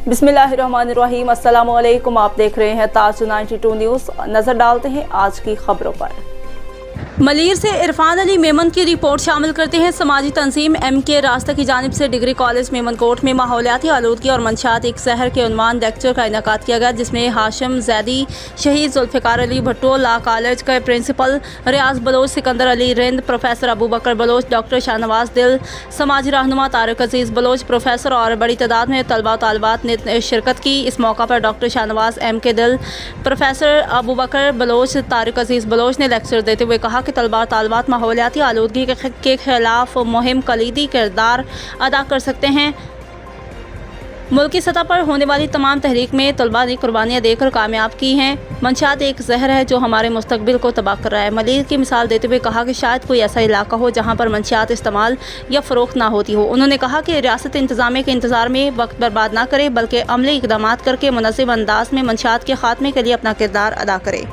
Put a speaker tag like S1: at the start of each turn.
S1: बिस्मिल्लाहिर्रहमानिर्रहीम। अस्सलाम वालेकुम। आप देख रहे हैं ताज 92 न्यूज़। नजर डालते हैं आज की खबरों पर। मलीर से इरफान अली मेमन की रिपोर्ट शामिल करते हैं। समाजी तंजीम MK रास्ता की जानिब से डिग्री कॉलेज मेमन कोट में माहौलियाती आलूदगी और मंशात एक शहर के उन्वान लेक्चर का इनेकाद किया गया, जिसमें हाशिम जैदी, शहीद जुल्फ़िकार अली भुट्टो, लॉ कॉलेज के प्रिंसिपल रियाज बलोच, सिकंदर अली रिंद, प्रोफेसर अबू बकर बलोच, डॉक्टर शाहनवाज दिल, समाजी रहनुमा तारिक अजीज़ बलोच, प्रोफेसर और बड़ी तादाद में तलबा व तालिबात ने शिरकत की। इस मौका पर डॉक्टर शाहनवाज MK दिल, प्रोफेसर अबू बकर बलोच, तारिक अजीज़ बलोच ने लेक्चर देते हुए कहा कि तलबा तालिबात माहौलियाती आलूदगी के खिलाफ मुहिम कलीदी किरदार अदा कर सकते हैं। मुल्की सतह पर होने वाली तमाम तहरीक में तलबा ने कुर्बानियाँ देकर कामयाब की हैं। मंशात एक जहर है जो हमारे मुस्तकबिल को तबाह कर रहा है। मलीर की मिसाल देते हुए कहा कि शायद कोई ऐसा इलाका हो जहाँ पर मंशियात इस्तेमाल या फ़रोख्त ना होती हो। उन्होंने कहा कि रियासत इंतज़ामिया के इंतज़ार में वक्त बर्बाद ना करे, बल्कि अमली इक़दामात करके मुनज़्ज़म अंदाज में मंशियात के खात्मे के लिए अपना किरदार अदा करे।